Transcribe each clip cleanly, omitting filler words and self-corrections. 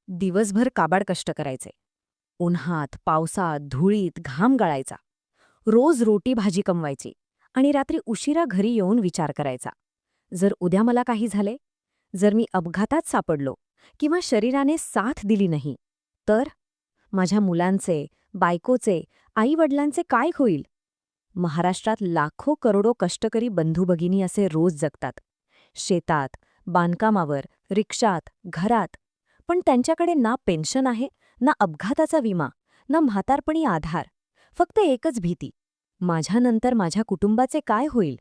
दिवसभर काबाड कष्ट करायचे. उन्हात, पावसात, धुळीत घाम गळायचा. रोज रोटी भाजी कमवायची आणि रात्री उशिरा घरी येऊन विचार करायचा. जर उद्या मला काही झाले, जर मी अपघातात सापडलो किंवा शरीराने साथ दिली नाही, तर माझ्या मुलांचे, बायकोचे, आई-वडिलांचे काय होईल? महाराष्ट्रात लाखो करोडो कष्टकरी बंधू-भगिनी असे रोज जगतात. शेतात, बांधकामावर, रिक्षात, घरात. पण त्यांच्याकडे ना पेन्शन आहे, ना अपघाताचा विमा, ना म्हातारपणी आधार. फक्त एकच भीती, माझ्यानंतर माझ्या कुटुंबाचे काय होईल?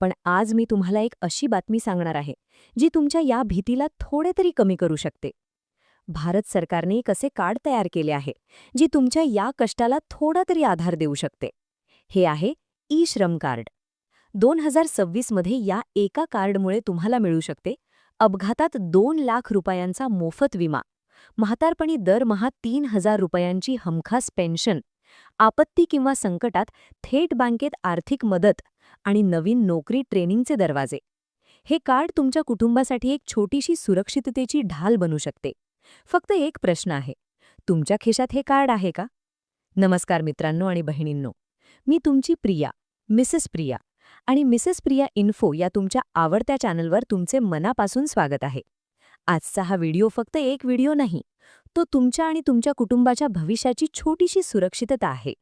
पण आज मी तुम्हाला एक अशी बातमी सांगणार आहे, जी तुमच्या या भीतीला थोडे तरी कमी करू शकते. भारत सरकारने एक असे कार्ड तयार केले आहे, जी तुमच्या या कष्टाला थोडा तरी आधार देऊ शकते. हे आहे ई-श्रम कार्ड. 2026 मध्ये या एका कार्डमुळे तुम्हाला मिळू शकते अपघातात 2 लाख रुपयांचा मोफत विमा, म्हातारपणी दरमहा 3,000 रुपयांची हमखास पेन्शन, आपत्ती किंवा संकटात थेट बँकेत आर्थिक मदत आणि नवीन नोकरी ट्रेनिंगचे दरवाजे. हे कार्ड तुमच्या कुटुंबासाठी एक छोटीशी सुरक्षिततेची ढाल बनू शकते. फक्त एक प्रश्न आहे, तुमच्या खिशात हे कार्ड आहे का? नमस्कार मित्रांनो आणि बहिणींनो, मी तुमची प्रिया, मिसेस प्रिया आणि मिसेस प्रिया इन्फो या तुमच्या आवडत्या चॅनलवर तुमचे मनापासून स्वागत आहे. आजचा हा व्हिडिओ फक्त एक व्हिडिओ नाही, तो तुमच्या आणि तुमच्या कुटुंबाच्या भविष्याची छोटीशी सुरक्षितता आहे.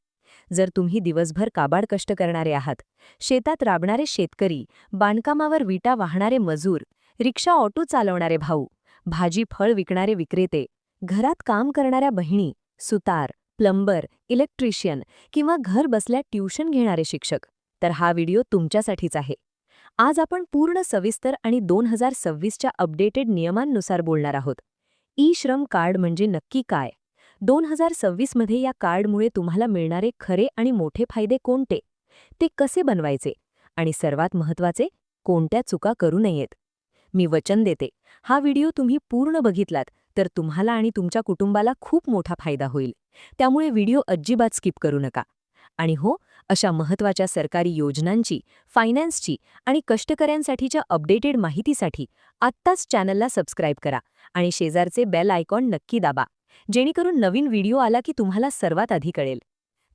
जर तुम्ही दिवसभर काबाड कष्ट करणारे आहात, शेतात राबणारे शेतकरी, बांधकामावर विटा वाहणारे मजूर, रिक्षा ऑटो चालवणारे भाऊ, भाजी फळ विकणारे विक्रेते, घरात काम करणाऱ्या बहिणी, सुतार, प्लंबर, इलेक्ट्रिशियन किंवा घर बसल्या ट्यूशन घेणारे शिक्षक, तर हा व्हिडिओ तुमच्यासाठीच आहे. आज आपण पूर्ण सविस्तर आणि 2026च्या अपडेटेड नियमांनुसार बोलणार आहोत. ई-श्रम कार्ड म्हणजे नक्की काय? 2026 मध्ये या कार्डमुळे तुम्हाला मिळणारे खरे आणि मोठे फायदे कोणते? ते कसे बनवायचे? आणि सर्वात महत्त्वाचे, कोणत्या चुका करू नयेत? मी वचन देते, हा व्हिडिओ तुम्ही पूर्ण बघितलात तर तुम्हाला आणि तुमच्या कुटुंबाला खूप मोठा फायदा होईल. त्यामुळे व्हिडिओ अजिबात स्किप करू नका. आणि हो, अशा महत्त्वाच्या सरकारी योजनांची, फायनान्सची आणि कष्टकऱ्यांसाठीच्या अपडेटेड माहितीसाठी आत्ताच चॅनलला सबस्क्राईब करा आणि शेजारचे बेल आयकॉन नक्की दाबा, जेणेकरून नवीन व्हिडिओ आला की तुम्हाला सर्वात आधी कळेल.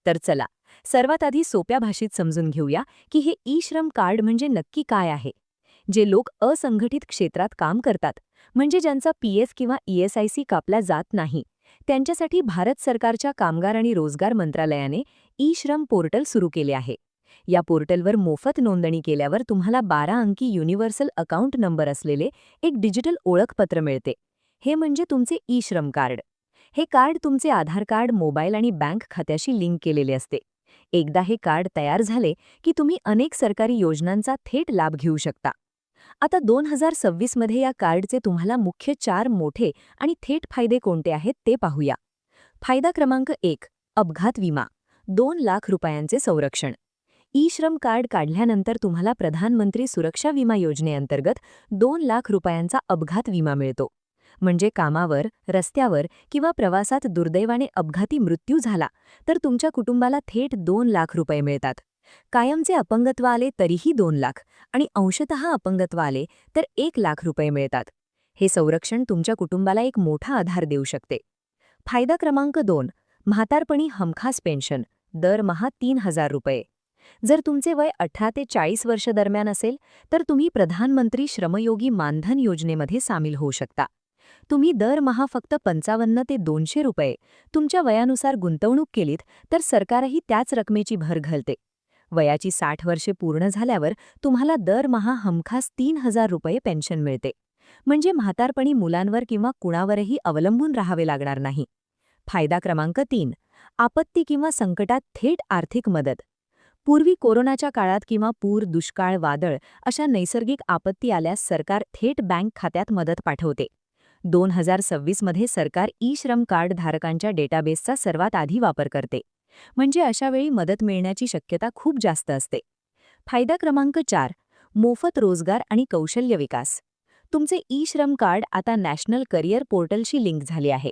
तर चला, सर्वात आधी सोप्या भाषेत समजून घेऊया की हे ई-श्रम कार्ड म्हणजे नक्की काय आहे. जे लोक असंघटित क्षेत्रात काम करतात, म्हणजे ज्यांचा पीएफ किंवा ईएसआयसी कापला जात नाही, त्यांच्यासाठी भारत सरकारच्या कामगार आणि रोजगार मंत्रालयाने ई-श्रम पोर्टल सुरू केले आहे. या पोर्टलवर मोफत नोंदणी केल्यावर तुम्हाला 12 अंकी युनिव्हर्सल अकाउंट नंबर असलेले एक डिजिटल ओळखपत्र मिळते. हे म्हणजे तुमचे ई-श्रम कार्ड. हे कार्ड तुमचे आधार कार्ड, मोबाईल आणि बँक खात्याशी लिंक केलेले असते. एकदा हे कार्ड तयार झाले की तुम्ही अनेक सरकारी योजनांचा थेट लाभ घेऊ शकता. आता 2026 मध्ये या कार्डचे तुम्हाला मुख्य 4 मोठे आणि थेट फायदे कोणते आहेत ते पाहूया. फायदा क्रमांक 1, अपघात विमा, 2 लाख रुपयांचे संरक्षण. ई-श्रम कार्ड काढल्यानंतर तुम्हाला प्रधानमंत्री सुरक्षा विमा योजनेअंतर्गत 2 लाख रुपयांचा अपघात विमा मिळतो. म्हणजे कामावर, रस्त्यावर किंवा प्रवासात दुर्दैवाने अपघाती मृत्यू झाला तर तुमच्या कुटुंबाला थेट 2 लाख रुपये मिळतात. कायमचे अपंगत्व आले तरीही 2 लाख आणि अंशतः अपंगत्व आले तर 1 लाख रुपये मिळतात. हे संरक्षण तुमच्या कुटुंबाला एक मोठा आधार देऊ शकते. फायदा क्रमांक 2, म्हातारपणी हमखास पेन्शन, दरमहा 3,000 रुपये. जर तुमचे वय 18 ते 40 वर्ष दरम्यान असेल तर तुम्ही प्रधानमंत्री श्रमयोगी मानधन योजनेमध्ये सामील होऊ शकता. तुम्ही दरमहा फक्त 55 ते 200 रुपये तुमच्या वयानुसार गुंतवणूक केलीत तर सरकारही त्याच रकमेची भर घालते. वयाची 60 वर्षे पूर्ण झाल्यावर तुम्हाला दरमहा हमखास 3,000 रुपये पेन्शन मिळते. म्हणजे म्हातारपणी मुलांवर किंवा कुणावरही अवलंबून राहावे लागणार नाही. फायदा क्रमांक 3, आपत्ती किंवा संकटात थेट आर्थिक मदत. पूर्वी कोरोनाच्या काळात किंवा पूर, दुष्काळ, वादळ अशा नैसर्गिक आपत्ती आल्यास सरकार थेट बँक खात्यात मदत पाठवते. 2026 मध्ये सरकार ई-श्रम कार्ड धारकांच्या डेटाबेसचा सर्वात आधी वापर करते. म्हणजे अशा वेळी मदत मिळण्याची शक्यता खूप जास्त असते. फायदा क्रमांक 4, मोफत रोजगार आणि कौशल्य विकास. तुमचे ई-श्रम कार्ड आता नॅशनल करिअर पोर्टलशी लिंक झाले आहे.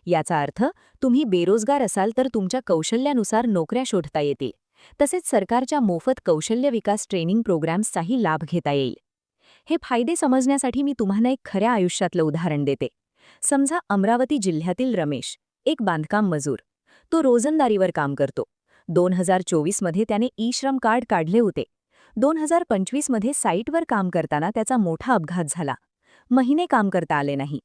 याचा अर्थ तुम्ही बेरोजगार असाल तर तुमच्या कौशल्यानुसार नोकऱ्या शोधता येतील. तसेच सरकारच्या मोफत कौशल्य विकास ट्रेनिंग प्रोग्राम्सचाही लाभ घेता येईल. हे फायदे समजण्यासाठी मी तुम्हाला एक खऱ्या आयुष्यातलं उदाहरण देते. समजा अमरावती जिल्ह्यातील रमेश, एक बांधकाम मजूर. तो रोजंदारीवर काम करतो. 2024 मध्ये त्याने ई श्रम कार्ड काढले होते. 2025 मध्ये साईटवर काम करताना त्याचा मोठा अपघात झाला. महिने काम करता आले नाही.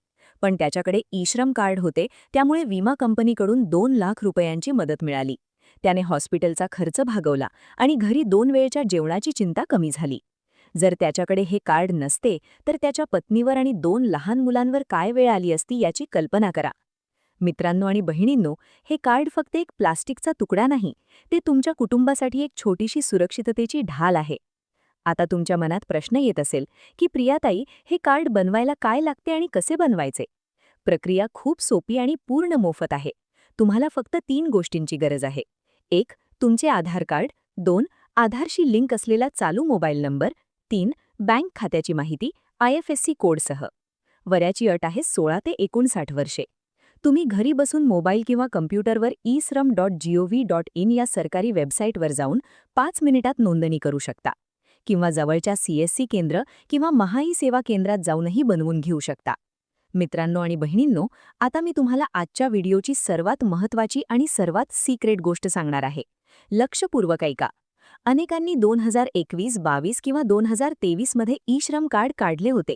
पण त्याच्याकडे ई श्रम कार्ड होते, त्यामुळे विमा कंपनीकडून 2 लाख रुपयांची मदत मिळाली. त्याने हॉस्पिटलचा खर्च भागवला आणि घरी 2 वेळच्या जेवणाची चिंता कमी झाली. जर त्याच्याकडे हे कार्ड नसते तर त्याच्या पत्नीवर आणि 2 लहान मुलांवर काय वेळ आली असती याची कल्पना करा. मित्रांनो आणि बहिणींनो, हे कार्ड फक्त एक प्लास्टिकचा तुकडा नाही, ते तुमच्या कुटुंबासाठी एक छोटीशी सुरक्षिततेची ढाल आहे. आता तुमच्या मनात प्रश्न येत असेल की प्रियाताई, हे कार्ड बनवायला काय लागते आणि कसे बनवायचे? प्रक्रिया खूप सोपी आणि पूर्ण मोफत आहे. तुम्हाला फक्त 3 गोष्टींची गरज आहे. 1. तुमचे आधार कार्ड. 2. आधारशी लिंक असलेला चालू मोबाईल नंबर. 3. बँक खात्याची माहिती IFSC कोडसह. वयाची अट आहे 16 ते 59 वर्षे. तुम्ही घरी बसून मोबाईल किंवा कम्प्युटरवर esram.gov.in या सरकारी वेबसाईटवर जाऊन 5 मिनिटात नोंदणी करू शकता. किंवा जवळच्या CSC केंद्र किंवा महाई सेवा केंद्रात जाऊनही बनवून घेऊ शकता. मित्रांनो आणि बहिणींनो, आता मी तुम्हाला आजच्या व्हिडिओची सर्वात महत्त्वाची आणि सर्वात सिक्रेट गोष्ट सांगणार आहे. लक्षपूर्वक ऐका. अनेकांनी 2021, 22 किंवा 2023 मध्ये ई श्रम कार्ड काढले होते.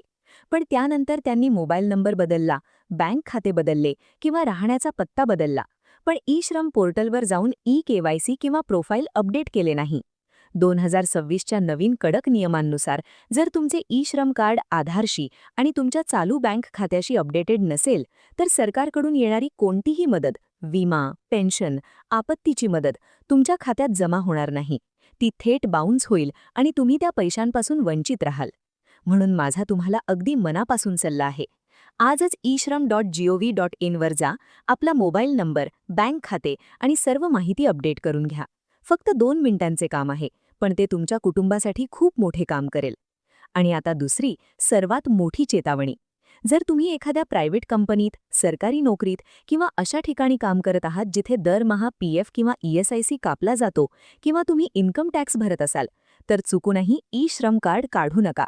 पण त्यानंतर त्यांनी मोबाईल नंबर बदलला, बँक खाते बदलले किंवा राहण्याचा पत्ता बदलला. पण ई श्रम पोर्टलवर जाऊन KYC किंवा प्रोफाईल अपडेट केले नाही. 2026च्या नवीन कडक नियमांनुसार जर तुमचे ई श्रम कार्ड आधारशी आणि तुमच्या चालू बँक खात्याशी अपडेटेड नसेल, तर सरकारकडून येणारी कोणतीही मदत, विमा, पेन्शन, आपत्तीची मदत तुमच्या खात्यात जमा होणार नाही. ती थेट बाउन्स होईल आणि तुम्ही त्या पैशांपासून वंचित राहाल. म्हणून माझा तुम्हाला अगदी मनापासून सल्ला आहे. आजच esram.gov.in वर जा, आपला मोबाईल नंबर, बँक खाते आणि सर्व माहिती अपडेट करून घ्या. फक्त 2 मिनिटांचे काम आहे, पण ते तुमच्या कुटुंबासाठी खूप मोठे काम करेल. आणि आता दुसरी, सर्वात मोठी चेतावणी. जर तुम्ही एखाद्या प्रायव्हेट कंपनीत, सरकारी नोकरीत किंवा अशा ठिकाणी काम करत आहात जिथे दरमहा PF किंवा ESIC कापला जातो किंवा तुम्ही इन्कम टॅक्स भरत असाल, तर चुकूनही ई श्रम कार्ड काढू नका.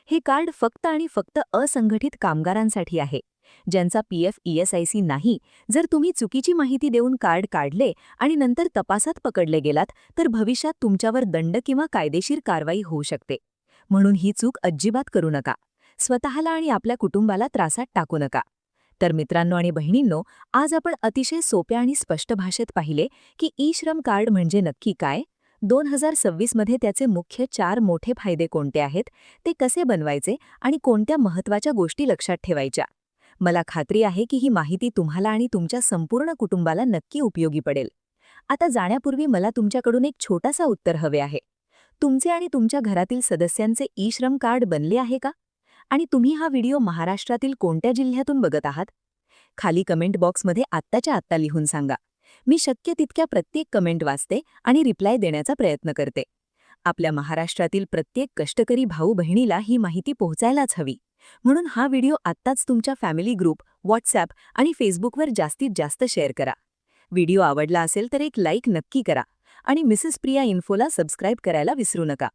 हे कार्ड फक्त आणि फक्त असंघटित कामगारांसाठी आहे, ज्यांचा PF ESIC नाही. जर तुम्ही चुकीची माहिती देऊन कार्ड काढले आणि नंतर तपासात पकडले गेलात, तर भविष्यात तुमच्यावर दंड किंवा कायदेशीर कारवाई होऊ शकते. म्हणून ही चूक अजिबात करू नका. स्वतःला आणि आपल्या कुटुंबाला त्रासात टाकू नका. तर मित्रांनो आणि बहिणींनो, आज आपण अतिशय सोप्या आणि स्पष्ट भाषेत पाहिले की ई श्रम कार्ड म्हणजे नक्की काय, 2026 मध्ये त्याचे मुख्य 4 मोठे फायदे कोणते आहेत, ते कसे बनवायचे आणि कोणत्या महत्त्वाच्या गोष्टी लक्षात ठेवायच्या. मला खात्री आहे की ही माहिती तुम्हाला आणि तुमच्या संपूर्ण कुटुंबाला नक्की उपयोगी पडेल. आता जाण्यापूर्वी मला तुमच्याकडून एक छोटासा उत्तर हवे आहे. तुमचे आणि तुमच्या घरातील सदस्यांचे ई श्रम कार्ड बनले आहे का? आणि तुम्ही हा व्हिडिओ महाराष्ट्रातील कोणत्या जिल्ह्यातून बघत आहात? खाली कमेंट बॉक्समध्ये आत्ताच्या आत्ता लिहून सांगा. मी शक्य तितक्या प्रत्येक कमेंट वाचते आणि रिप्लाय देण्याचा प्रयत्न करते. आपल्या महाराष्ट्रातील प्रत्येक कष्टकरी भाऊ बहिणीला ही माहिती पोहोचायलाच हवी. म्हणून हा व्हिडिओ आत्ताच तुमच्या फॅमिली ग्रुप, व्हॉट्सॲप आणि फेसबुकवर जास्तीत जास्त शेअर करा. व्हिडिओ आवडला असेल तर एक लाईक नक्की करा आणि मिसेस प्रिया इन्फोला सबस्क्राईब करायला विसरू नका.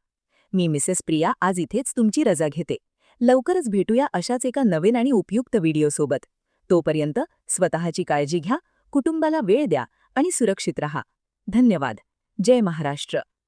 मी मिसेस प्रिया आज इथेच तुमची रजा घेते. लवकरच भेटूया अशाच एका नवीन आणि उपयुक्त व्हिडिओसोबत. तोपर्यंत स्वतःची काळजी घ्या, कुटुंबाला वेळ द्या आणि सुरक्षित रहा. धन्यवाद. जय महाराष्ट्र.